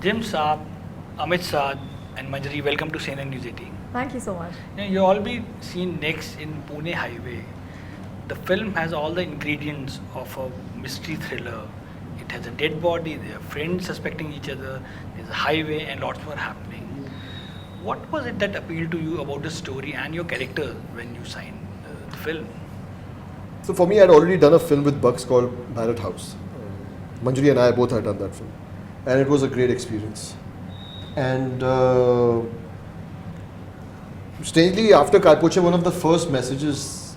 Jim Saab, Amit Sadh, and Manjari, welcome to CNN News 18. Thank you so much. You all be seen next in Pune Highway. The film has all the ingredients of a mystery thriller. It has a dead body, there are friends suspecting each other, there's a highway, and lots more happening. What was it that appealed to you about the story and your character when you signed the film? So for me, I'd already done a film with Bugs called Barrett House. Manjari and I both had done that film, and it was a great experience. And strangely, after Kalpoche, one of the first messages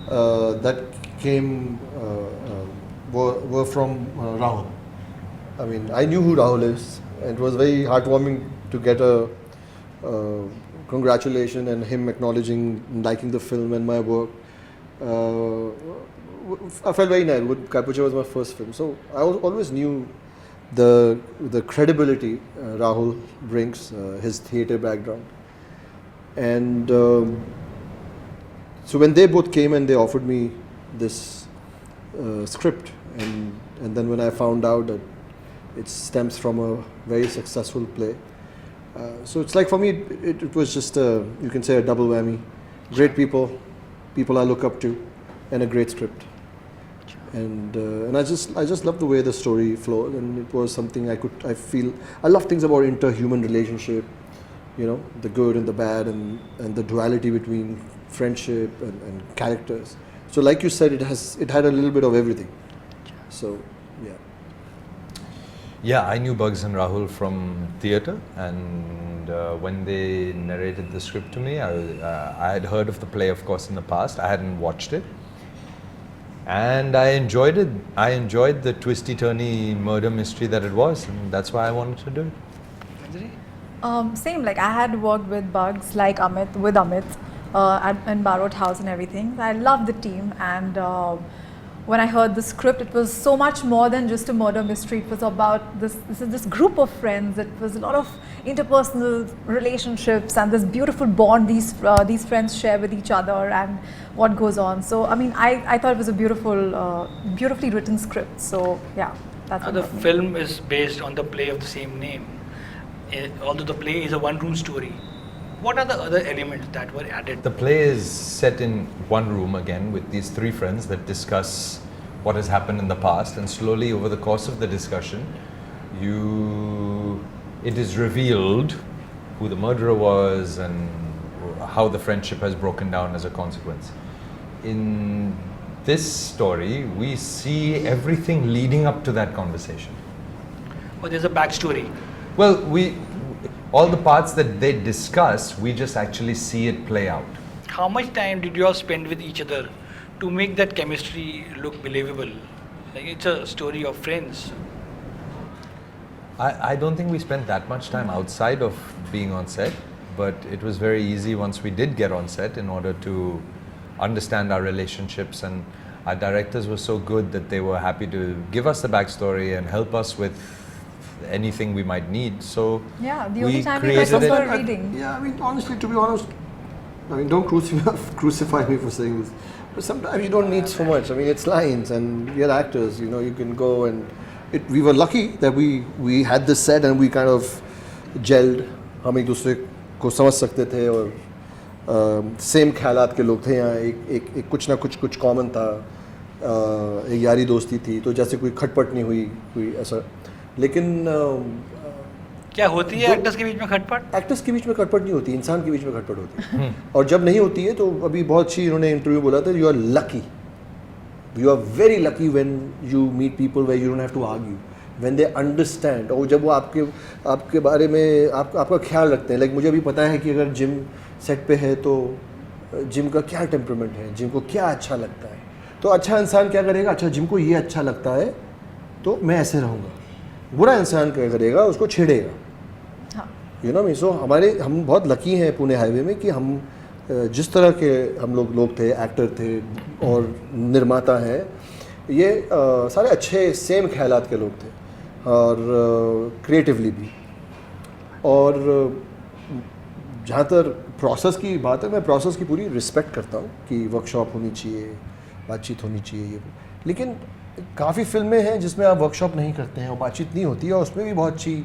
that came were from Rahul. I mean, I knew who Rahul is, and it was very heartwarming to get a congratulation and him acknowledging, liking the film and my work. I felt very nice. Kalpoche was my first film, so I always knew the credibility Rahul brings, his theatre background. And so when they both came and they offered me this script, and then when I found out that it stems from a very successful play, so it's like for me it was just you can say a double whammy. Great people I look up to, and a great script. And I just love the way the story flowed, and it was something I love things about interhuman relationship, the good and the bad, and the duality between friendship and characters. So like you said, it had a little bit of everything. So yeah. Yeah, I knew Bugs and Rahul from theatre, and when they narrated the script to me, I had heard of the play, of course, in the past. I hadn't watched it. And I enjoyed it. I enjoyed the twisty-turny murder mystery that it was, and that's why I wanted to do it. Manjari? Same, like I had worked with Bugs, like Amit, in Barrett House and everything. I loved the team, and when I heard the script, it was so much more than just a murder mystery. It was about this group of friends. It was a lot of interpersonal relationships and this beautiful bond these friends share with each other and what goes on. So I mean, I thought it was a beautifully written script. So yeah, that's what The film is based on the play of the same name. Although the play is a one-room story, what are the other elements that were added? The play is set in one room again with these three friends that discuss what has happened in the past, and slowly over the course of the discussion, it is revealed who the murderer was and how the friendship has broken down as a consequence. In this story, we see everything leading up to that conversation. Or there's a backstory. Well, all the parts that they discuss, we just actually see it play out. How much time did you all spend with each other to make that chemistry look believable? Like it's a story of friends. I don't think we spent that much time outside of being on set, but it was very easy once we did get on set in order to understand our relationships, and our directors were so good that they were happy to give us the backstory and help us with anything we might need. So yeah, the only time we were reading. Yeah, I mean, honestly, to be honest, I mean, don't crucify me for saying this, but sometimes you don't need so much. I mean, it's lines, and we're actors. You can go and we were lucky that we had this set and we kind of gelled. हम एक दूसरे को समझ सकते थे और same ख्यालात के लोग थे यहाँ. एक कुछ ना कुछ कॉमन था. एक यारी दोस्ती थी, तो जैसे कोई खटपट नहीं हुई कोई ऐसा. लेकिन क्या होती है एक्टर्स के बीच में खटपट? एक्टर्स के बीच में खटपट नहीं होती, इंसान के बीच में खटपट होती है. और जब नहीं होती है तो अभी बहुत अच्छी इन्होंने इंटरव्यू बोला था, you are lucky, you are very lucky when you meet people where you don't have to argue, when they understand. और जब वो आपके बारे में आपका ख्याल रखते हैं. लाइक मुझे अभी पता है कि अगर जिम सेट पे है तो जिम का क्या टेम्परामेंट है, जिम को क्या अच्छा लगता है. तो अच्छा इंसान क्या करेगा, अच्छा जिम को ये अच्छा लगता है तो मैं ऐसे रहूँगा. बुरा इंसान क्या करेगा, उसको छेड़ेगा. यू नो मी. सो हम बहुत लकी हैं पुणे हाईवे में कि हम जिस तरह के हम लोग थे, एक्टर थे और निर्माता हैं, ये सारे अच्छे सेम ख्यालात के लोग थे और क्रिएटिवली भी. और जहाँ तक प्रोसेस की बात है, मैं प्रोसेस की पूरी रिस्पेक्ट करता हूँ कि वर्कशॉप होनी चाहिए, बातचीत होनी चाहिए ये. लेकिन काफ़ी फिल्में हैं जिसमें आप वर्कशॉप नहीं करते हैं और बातचीत नहीं होती है, और उसमें भी बहुत अच्छी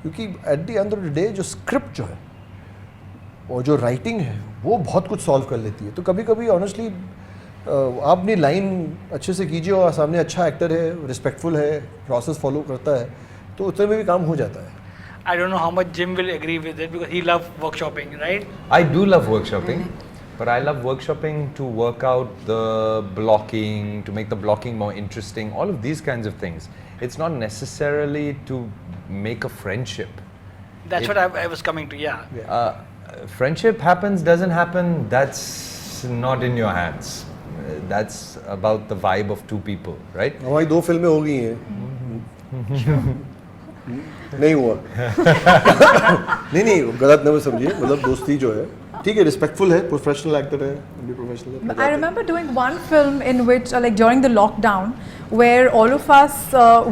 क्योंकि at the end of the day जो स्क्रिप्ट जो है और जो राइटिंग है वो बहुत कुछ सॉल्व कर लेती है. तो कभी कभी ऑनेस्टली आप अपनी लाइन अच्छे से कीजिए और सामने अच्छा एक्टर है, रिस्पेक्टफुल है, प्रोसेस फॉलो करता है, तो उतने में भी काम हो जाता है. I don't know how much Jim will agree with it because he loves workshopping, right? I do love workshopping, but I love workshopping to work out the blocking, to make the blocking more interesting, all of these kinds of things. It's not necessarily to make a friendship. That's what I was coming to, yeah. Friendship happens, doesn't happen, that's not in your hands. That's about the vibe of two people, right? हमारी 2 फिल्में हो गई हैं. नहीं हुआ. नहीं गलत न समझिए, मतलब दोस्ती जो है ठीक है, रिस्पेक्टफुल है, प्रोफेशनल एक्टर है, भी प्रोफेशनल है. I remember doing one film in which, like during the lockdown, where all of us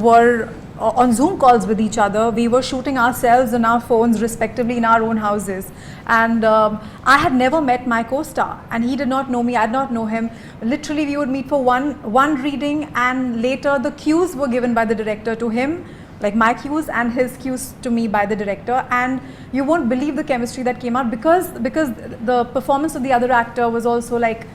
were on Zoom calls with each other. We were shooting ourselves on our phones respectively in our own houses. And I had never met my co-star and he did not know me, I did not know him. Literally we would meet for one reading and later the cues were given by the director to him, like my cues and his cues to me by the director, and you won't believe the chemistry that came out because the performance of the other actor was also like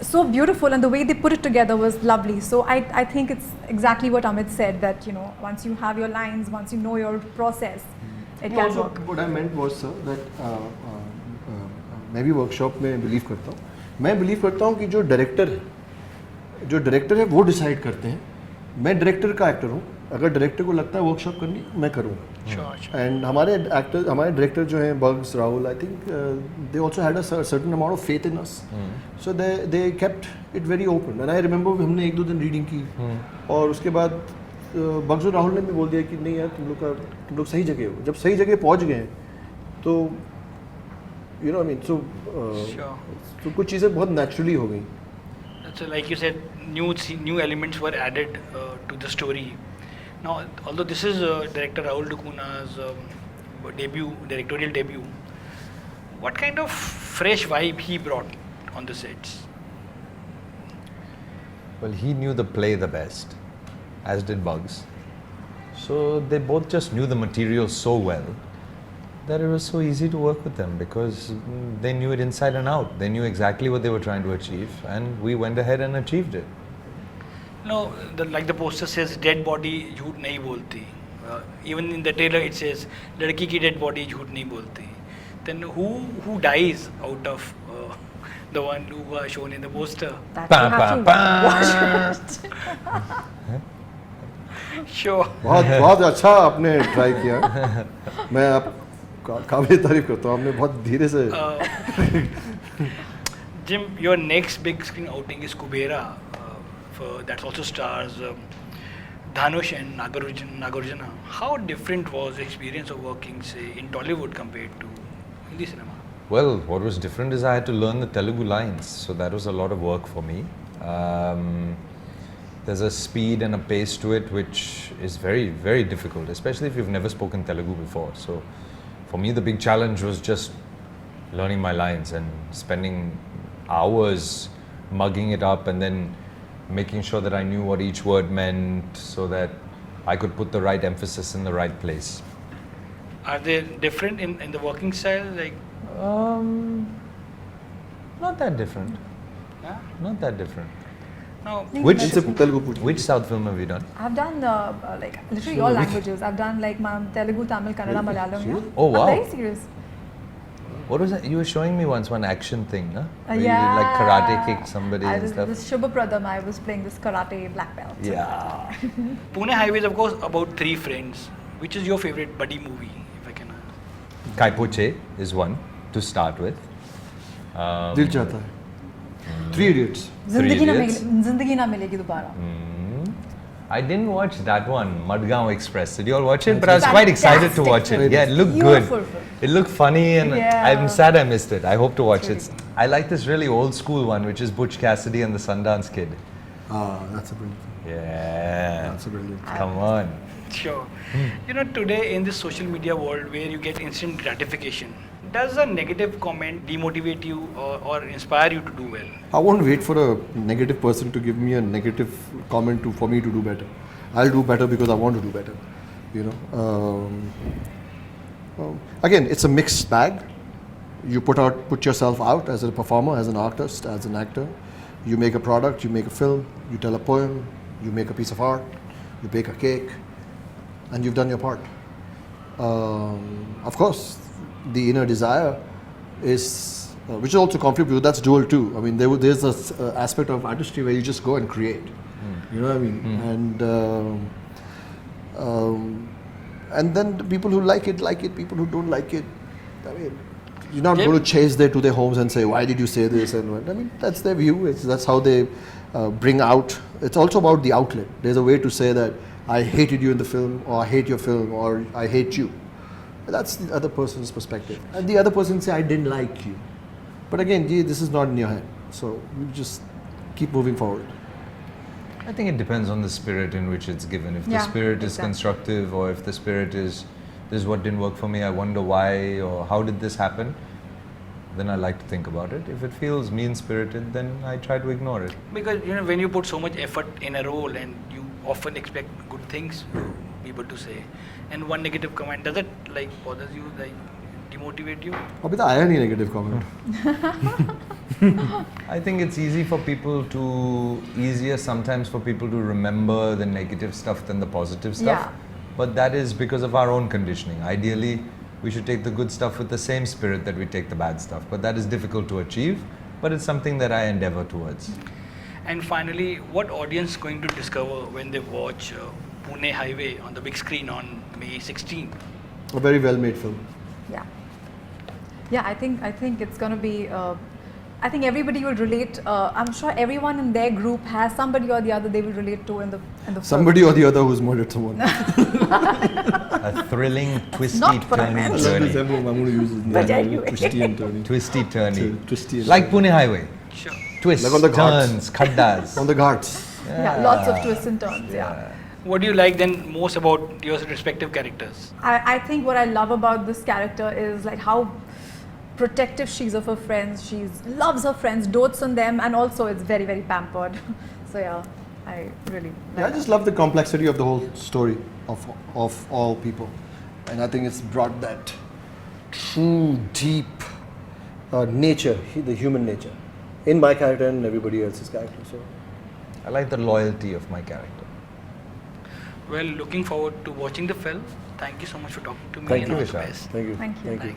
so beautiful and the way they put it together was lovely. So I think it's exactly what Amit said, that you know, once you have your lines, once you know your process, it can Also, work. what I meant was sir that मैं भी workshop में believe करता हूँ. मैं believe करता हूँ कि जो डायरेक्टर है वो डिसाइड करते हैं. मैं डायरेक्टर का एक्टर हूँ, अगर डायरेक्टर को लगता है वर्कशॉप करनी मैं करूँगा. Sure. एंड हमारे डायरेक्टर जो हैं bugs Rahul, I think they also had a certain amount of faith in us, so they kept it very open. And I remember हमने 1-2 दिन रीडिंग की और उसके बाद बग्स और राहुल ने भी बोल दिया कि नहीं यार तुम लोग सही जगह हो. जब सही जगह पहुंच गए तो you know I mean so कुछ चीज़ें बहुत नेचुरली हो गई. So like you said, new elements were added to the story. Now, although this is director Rahul Dukuna's directorial debut, what kind of fresh vibe he brought on the sets? Well, he knew the play the best, as did Bugs. So they both just knew the material so well that it was so easy to work with them because they knew it inside and out. They knew exactly what they were trying to achieve, and we went ahead and achieved it. No, like the poster says, dead body झूठ नहीं बोलती. Even in the trailer it says, लड़की की dead body झूठ नहीं बोलती. Then who dies out of the one who was shown in the poster? That you have to watch it. Sure. बहुत अच्छा आपने ट्राई किया. मैं आप काबिल तारीफ करता हूँ. आपने बहुत धीरे से. Jim, your next big screen outing is Kubera. That also stars Dhanush and Nagarjuna. How different was the experience of working, say, in Tollywood compared to Hindi cinema? Well, what was different is I had to learn the Telugu lines, so that was a lot of work for me. There's a speed and a pace to it which is very, very difficult, especially if you've never spoken Telugu before. So for me, the big challenge was just learning my lines and spending hours mugging it up and then making sure that I knew what each word meant so that I could put the right emphasis in the right place. Are they different in the working style? Like, Not that different. huh? Not that different. No. Which South film have you done? I've done like literally all languages. I've done like Telugu, Tamil, Kannada, Malayalam. Yeah. Oh, wow. I'm very serious. What was that? You were showing me once one action thing, huh? Where Yeah. you like karate kicked somebody I and was stuff. this Shubha Pradam. I was playing this karate black belt. Yeah. Pune Highway is of course about 3 friends. Which is your favorite buddy movie, if I can ask? Kai Poche is one to start with. दिल चाहता है. 3 Idiots. जिंदगी ना मिलेगी दोबारा. I didn't watch that one, Madgaon Express. Did you all watch it? But I was quite excited to watch it. Yeah, it looked good. Beautiful. It looked funny and Yeah. I'm sad I missed it. I hope to watch It's it. I like this really old school one, which is Butch Cassidy and the Sundance Kid. That's a brilliant film. Yeah. That's a brilliant film. Come on. Sure. You know, today in this social media world where you get instant gratification, does a negative comment demotivate you or inspire you to do well? I won't wait for a negative person to give me a negative comment for me to do better. I'll do better because I want to do better. You know, Again, it's a mixed bag. You put yourself out as a performer, as an artist, as an actor. You make a product, you make a film, you tell a poem, you make a piece of art, you bake a cake, and you've done your part. Of course, the inner desire is, which is also conflict, because that's dual too. I mean, there's this aspect of artistry where you just go and create. You know what I mean? And then the people who like it, people who don't like it, I mean, you're not going to chase to their homes and say, why did you say this? And what? I mean, that's their view. That's how they bring out. It's also about the outlet. There's a way to say that I hated you in the film, or I hate your film, or I hate you. That's the other person's perspective. And the other person say, I didn't like you. But again, this is not in your hand. So you just keep moving forward. I think it depends on the spirit in which it's given. If the spirit is constructive, or if the spirit is, this is what didn't work for me, I wonder why, or how did this happen, then I like to think about it. If it feels mean-spirited, then I try to ignore it. Because, you know, when you put so much effort in a role and you often expect good things people to say, and one negative comment, does it like bothers you, like demotivate you? Or with any negative comment. I think it's easier sometimes for people to remember the negative stuff than the positive stuff. Yeah. But that is because of our own conditioning. Ideally, we should take the good stuff with the same spirit that we take the bad stuff. But that is difficult to achieve. But it's something that I endeavor towards. And finally, what audience going to discover when they watch Pune Highway on the big screen on May 16th? A very well-made film. Yeah, I think it's going to be. I think everybody will relate. I'm sure everyone in their group has somebody or the other they will relate to in the somebody film. or the other who's murdered someone. A thrilling, twisty, turny journey. I'm going to use his name. Twisty and turny. Twisty, turny. Twisty and Like Pune Highway. Sure. Twists, Like on the ghats. turns, khaddas. On the ghats. Yeah, lots of twists and turns. Yeah. What do you like then most about your respective characters? I think what I love about this character is like how protective she's of her friends. She loves her friends, dotes on them, and also it's very, very pampered. So yeah, I really like I just love the complexity of the whole story of all people, and I think it's brought that true, deep nature, the human nature, in my character and everybody else's character. So I like the loyalty of my character. Well, looking forward to watching the film. Thank you so much for talking to me. Thank and you, all the Vishal. best. thank you. Thank you. Thank you.